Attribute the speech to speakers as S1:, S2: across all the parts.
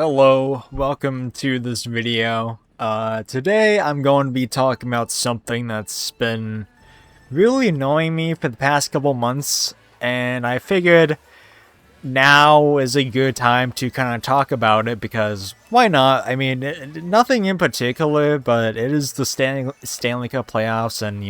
S1: Hello, welcome to this video. Today I'm going to be talking about something that's been really annoying me for the past couple months, and I figured now is a good time to kind of talk about it because why not? I mean, nothing in particular, but it is the Stanley Cup playoffs and,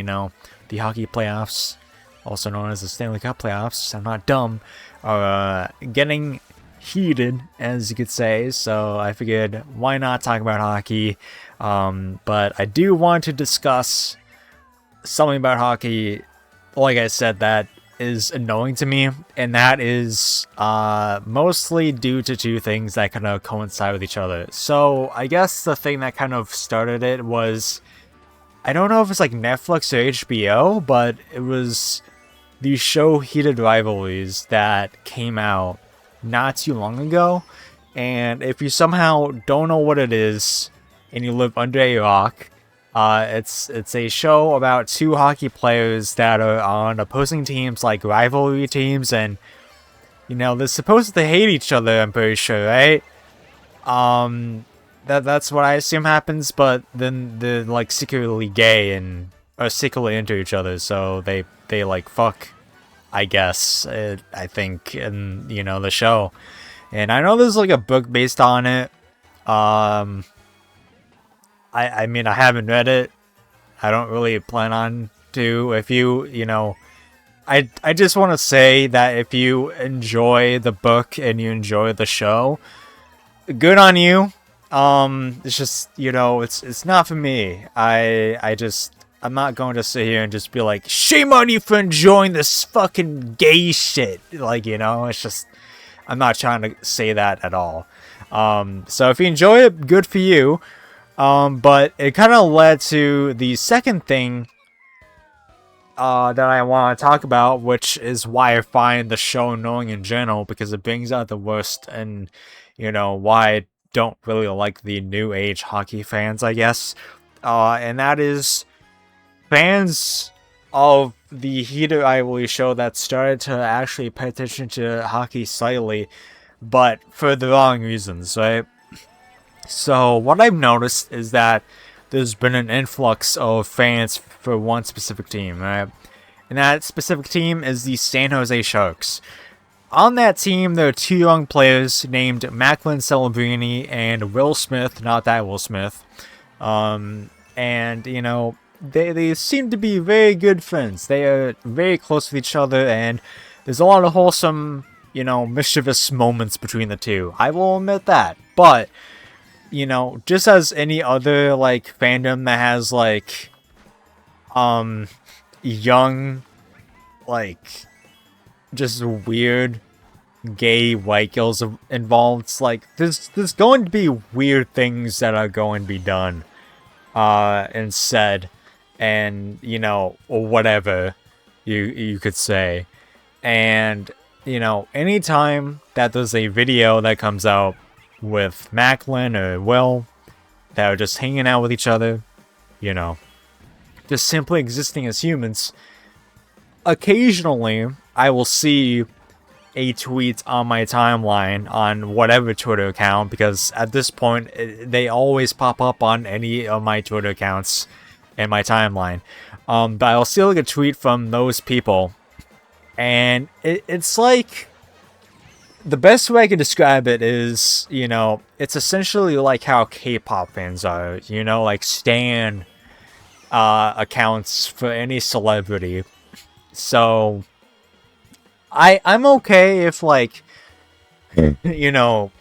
S1: the hockey playoffs, also known as the Stanley Cup playoffs. I'm not dumb. Are getting heated, as you could say, so I figured why not talk about hockey. But I do want to discuss something about hockey, like I said, that is annoying to me, and that is mostly due to two things that kind of coincide with each other. So I guess the thing that kind of started it was, I don't know if it's like Netflix or HBO, but it was the show Heated Rivalries that came out not too long ago. And if you somehow don't know what it is and you live under a rock, it's a show about two hockey players that are on opposing teams, like rivalry teams, and they're supposed to hate each other, I'm pretty sure, right? That's what I assume happens, but then they're like secretly gay and are secretly into each other, so they like fuck, I guess, I think, in, the show. And I know there's, like, a book based on it. I mean, I haven't read it. I don't really plan on to. If I just want to say that if you enjoy the book and you enjoy the show, good on you. It's just, it's not for me. I'm not going to sit here and just be like, shame on you for enjoying this fucking gay shit. Like, it's just, I'm not trying to say that at all. So if you enjoy it, good for you. But it kind of led to the second thing that I want to talk about, which is why I find the show annoying in general, because it brings out the worst, and, why I don't really like the new age hockey fans, I guess. And that is fans of the Heated Rivalry show that started to actually pay attention to hockey slightly, but for the wrong reasons, right? So what I've noticed is that there's been an influx of fans for one specific team, right? And that specific team is the San Jose Sharks. On that team, there are two young players named Macklin Celebrini and Will Smith, not that Will Smith. And, they seem to be very good friends. They are very close with each other, and there's a lot of wholesome, mischievous moments between the two. I will admit that. But, just as any other, like, fandom that has, like, young, like, just weird gay white girls involved, it's like, there's going to be weird things that are going to be done, and said, and, or whatever you could say. And, anytime that there's a video that comes out with Macklin or Will that are just hanging out with each other, just simply existing as humans, occasionally I will see a tweet on my timeline on whatever Twitter account, because at this point they always pop up on any of my Twitter accounts in my timeline. But I'll see like a tweet from those people, and it's like, the best way I can describe it is, it's essentially like how K-pop fans are, like stan accounts for any celebrity. So I'm okay if, like, you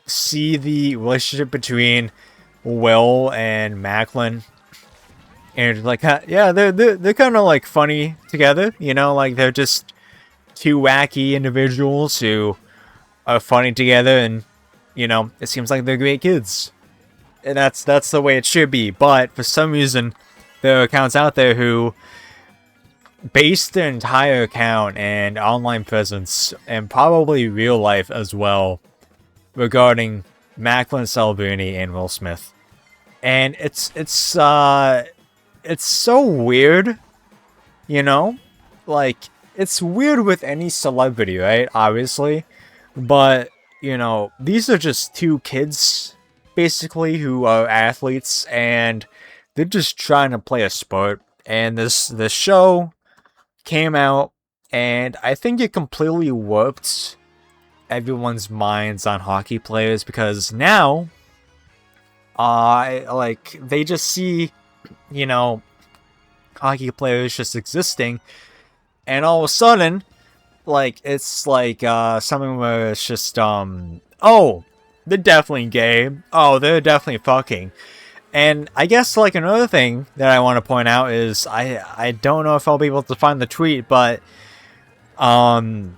S1: see the relationship between Will and Macklin, and like, yeah, they're kind of like funny together, like they're just two wacky individuals who are funny together, and it seems like they're great kids, and that's the way it should be. But for some reason, there are accounts out there who base their entire account and online presence, and probably real life as well, regarding Macklin Celebrini and Will Smith. And it's so weird, like, it's weird with any celebrity, right? Obviously. But these are just two kids, basically, who are athletes, and they're just trying to play a sport. And this show came out, and I think it completely warped everyone's minds on hockey players, because now, they just see, hockey players just existing, and all of a sudden, it's something where it's just, oh, they're definitely gay. Oh, they're definitely fucking. And I guess, another thing that I want to point out is, I don't know if I'll be able to find the tweet, but, during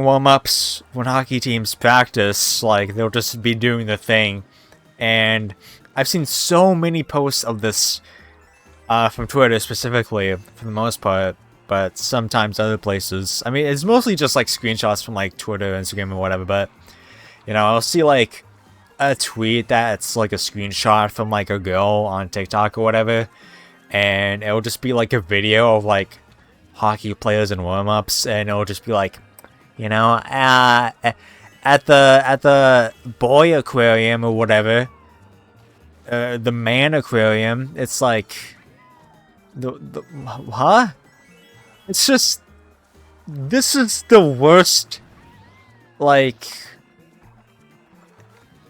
S1: warm-ups, when hockey teams practice, they'll just be doing the thing. And I've seen so many posts of this, from Twitter specifically, for the most part, but sometimes other places. I mean, it's mostly just screenshots from Twitter, Instagram, or whatever. But I'll see a tweet that's a screenshot from a girl on TikTok or whatever, and it'll just be a video of hockey players and warm-ups, and it'll just be at the boy aquarium or whatever, the man aquarium. It's huh? It's just, this is the worst,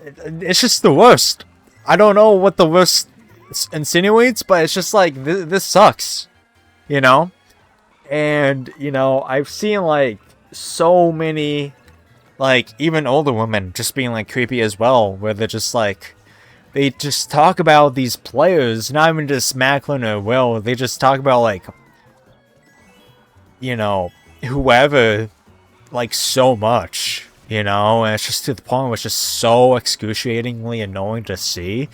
S1: it's just the worst. I don't know what the worst insinuates, but it's just this sucks, And, I've seen, so many, even older women just being, creepy as well, where they're just, they just talk about these players, not even just Macklin or Will, they just talk about, whoever, so much, and it's just to the point where it's just so excruciatingly annoying to see,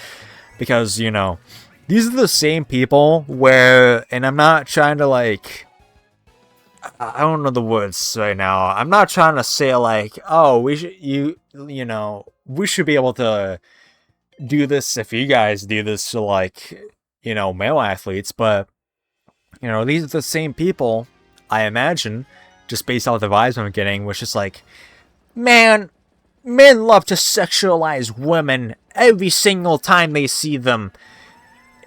S1: because, these are the same people where, and I'm not trying to, I don't know the words right now, I'm not trying to say, oh, we should be able to do this if you guys do this to, male athletes, but, these are the same people, I imagine, just based off the vibes I'm getting, which is man, men love to sexualize women every single time they see them.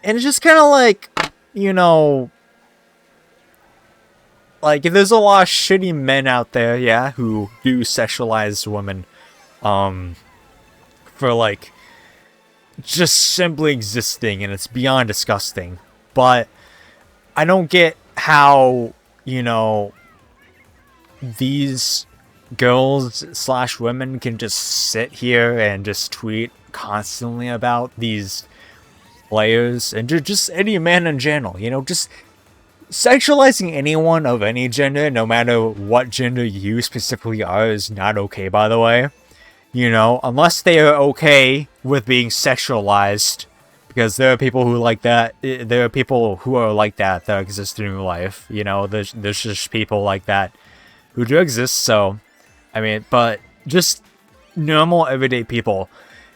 S1: And it's just kind of if there's a lot of shitty men out there, yeah, who do sexualize women, for just simply existing, and it's beyond disgusting. But I don't get how, these girls / women can just sit here and just tweet constantly about these players, and just any man in general, just sexualizing anyone of any gender, no matter what gender you specifically are, is not okay, by the way. Unless they are okay with being sexualized, because there are people who like that. There are people who are like that exist in real life. There's just people like that who do exist. So, I mean, but just normal everyday people,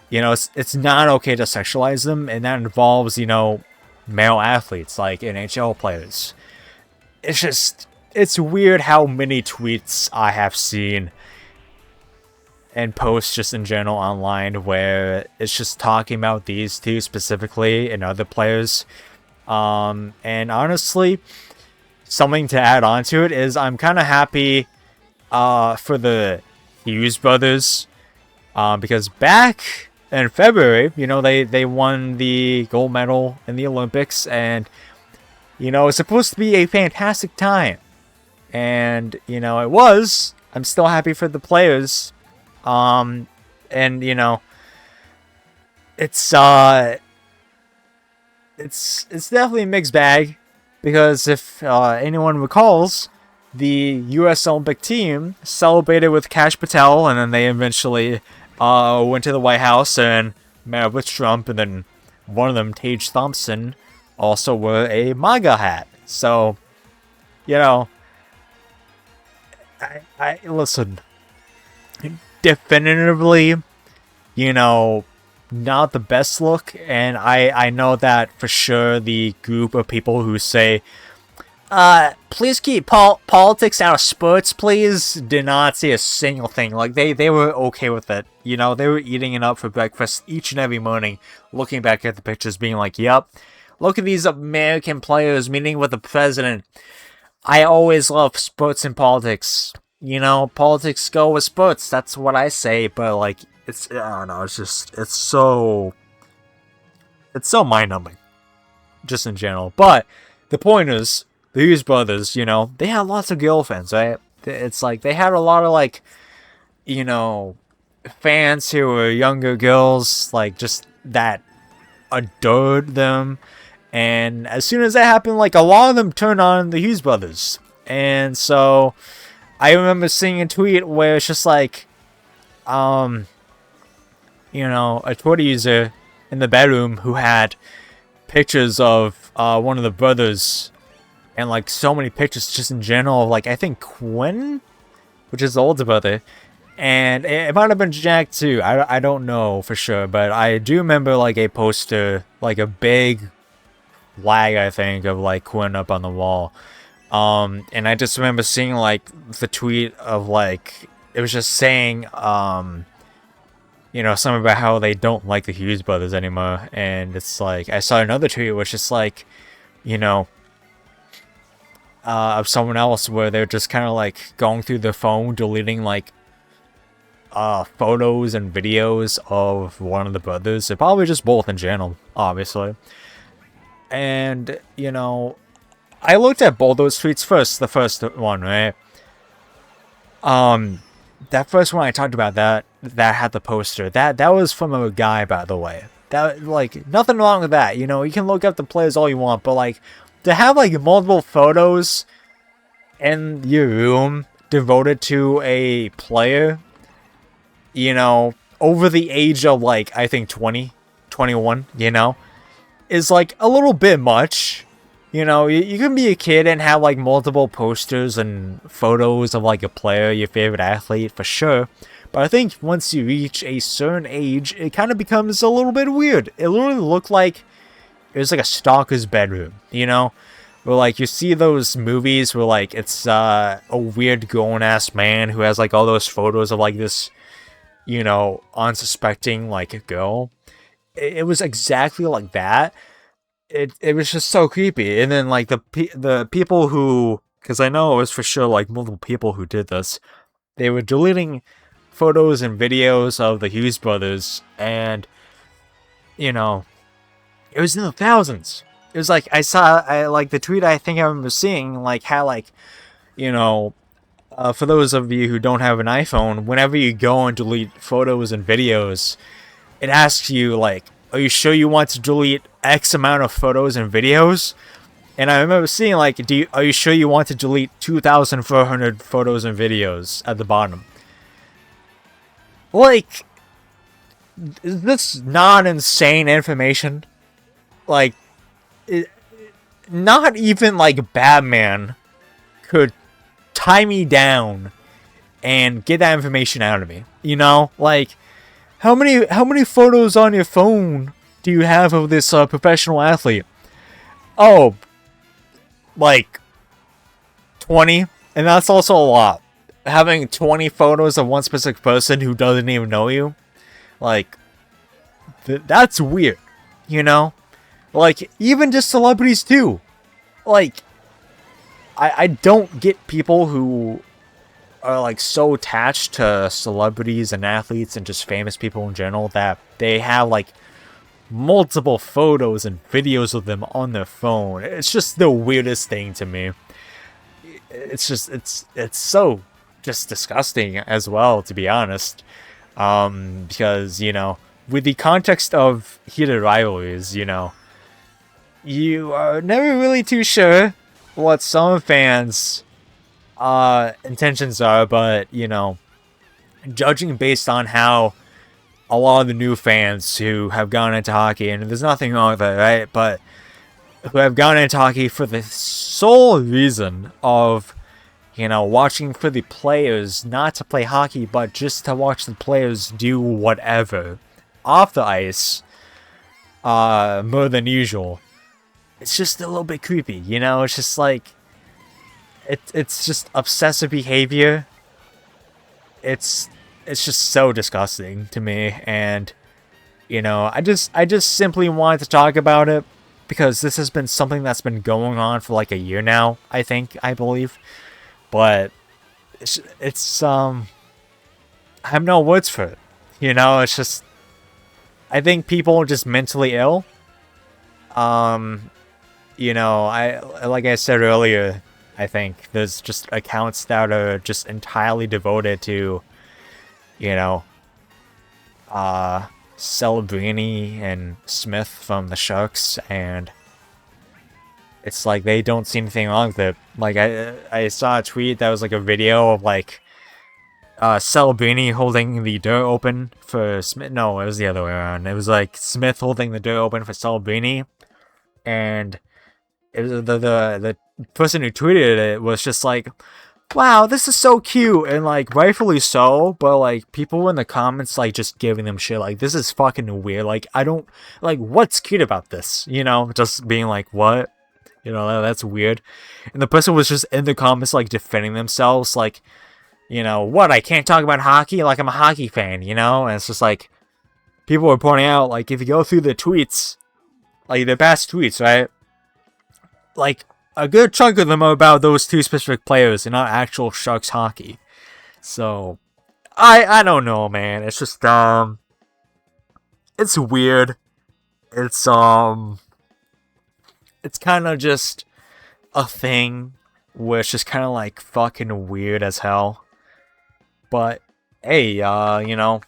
S1: it's not okay to sexualize them, and that involves, male athletes, NHL players. It's weird how many tweets I have seen and posts just in general online where it's just talking about these two specifically and other players. And honestly, something to add on to it is I'm kind of happy for the Hughes brothers, because back in February, they won the gold medal in the Olympics, and it's supposed to be a fantastic time, and it was. I'm still happy for the players, and it's definitely a mixed bag, because if anyone recalls, the U.S. Olympic team celebrated with Kash Patel, and then they eventually went to the White House and met up with Trump, and then one of them, Tage Thompson, also wore a MAGA hat. So, I listen, definitively, not the best look, and I know that for sure the group of people who say, please keep politics out of sports, please. Did not see a single thing. Like, they were okay with it. You know, they were eating it up for breakfast each and every morning, looking back at the pictures, being like, yep, look at these American players meeting with the president. I always love sports and politics. You know, politics go with sports. That's what I say, but, like, I don't know, it's so mind-numbing. Just in general. But, the point is, the Hughes brothers, you know, they had lots of girlfriends, right? It's like, they had a lot of, like, you know, fans who were younger girls, like, just that adored them. And as soon as that happened, like, a lot of them turned on the Hughes brothers. And so, I remember seeing a tweet where it's just like, you know, a Twitter user in the bedroom who had pictures of one of the brothers, and like so many pictures just in general of, like, I think Quinn, which is the older brother, and it might have been Jack too, I don't know for sure, but I do remember like a poster, like a big flag, I think, of like Quinn up on the wall, and I just remember seeing like the tweet of like, it was just saying you know, something about how they don't like the Hughes brothers anymore, and it's like, I saw another tweet which is like, you know, of someone else where they're just kind of like going through their phone, deleting like photos and videos of one of the brothers. They're probably just both in general, obviously. And, you know, I looked at both those tweets first, the first one, right? That first one I talked about, that had the poster, that was from a guy, by the way. That, like, nothing wrong with that, you know, you can look up the players all you want, but like, to have like multiple photos in your room devoted to a player, you know, over the age of like, I think 20, 21, you know, is like a little bit much. You know, you can be a kid and have like multiple posters and photos of like a player, your favorite athlete, for sure. But I think once you reach a certain age, it kind of becomes a little bit weird. It literally looked like it was like a stalker's bedroom, you know? Where like you see those movies where like it's a weird grown-ass man who has like all those photos of like this, you know, unsuspecting like girl. It was exactly like that. It was just so creepy. And then like the people who, because I know it was for sure like multiple people who did this, they were deleting photos and videos of the Hughes brothers, and you know, it was in the thousands. It was like, I like the tweet I think I remember seeing, like how like, you know, for those of you who don't have an iPhone, whenever you go and delete photos and videos, it asks you like, are you sure you want to delete X amount of photos and videos? And I remember seeing like, are you sure you want to delete 2,400 photos and videos at the bottom? Like, is this not insane information? Like, not even like Batman could tie me down and get that information out of me. You know, like, how many photos on your phone do you have of this professional athlete? Oh, like 20, and that's also a lot. Having 20 photos of one specific person who doesn't even know you, like, that's weird, you know? Like, even just celebrities too. Like, I don't get people who are like so attached to celebrities and athletes and just famous people in general that they have like multiple photos and videos of them on their phone. It's just the weirdest thing to me. It's just, it's so just disgusting as well, to be honest. Because, you know, with the context of heated rivalries, you know, you are never really too sure what some fans' intentions are, but, you know, judging based on how a lot of the new fans who have gone into hockey, and there's nothing wrong with it, right? But who have gone into hockey for the sole reason of, you know, watching for the players, not to play hockey, but just to watch the players do whatever off the ice, more than usual. It's just a little bit creepy, you know? It's just like, it's just obsessive behavior. It's it's just so disgusting to me, and I just simply wanted to talk about it because this has been something that's been going on for like a year now, I believe. But it's I have no words for it. It's just I think people are just mentally ill. I like I said earlier, I think there's just accounts that are just entirely devoted to, you know, Celebrini and Smith from the Sharks, and it's like they don't see anything wrong with it. Like I saw a tweet that was like a video of like Celebrini holding the door open for Smith. No, it was the other way around. It was like Smith holding the door open for Celebrini, and it was the person who tweeted it was just like, wow, this is so cute, and like rightfully so, but like people in the comments like just giving them shit like, this is fucking weird, like I don't like, what's cute about this, just being like, what, that's weird. And the person was just in the comments like defending themselves like, what, I can't talk about hockey, like I'm a hockey fan, and it's just like people were pointing out like, if you go through the tweets, like the past tweets, right, like a good chunk of them are about those two specific players and not actual Sharks hockey. So I don't know, man. It's just it's weird. It's kind of just a thing where it's just kind of like fucking weird as hell. But hey, I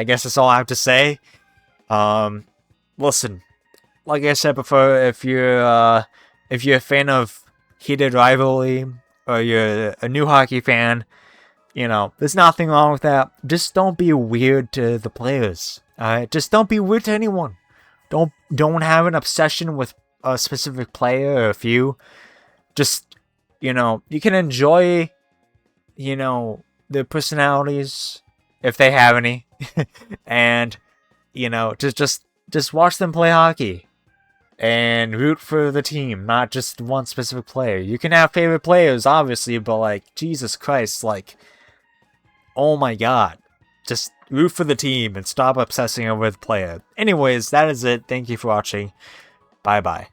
S1: guess that's all I have to say. Listen, like I said before, if you're a fan of heated rivalry, or you're a new hockey fan, there's nothing wrong with that. Just don't be weird to the players. Alright? Just don't be weird to anyone. Don't have an obsession with a specific player or a few. Just, you can enjoy, their personalities if they have any. And, just watch them play hockey. And root for the team, not just one specific player. You can have favorite players, obviously, but like, Jesus Christ, like, oh my god. Just root for the team and stop obsessing over the player. Anyways, that is it. Thank you for watching. Bye-bye.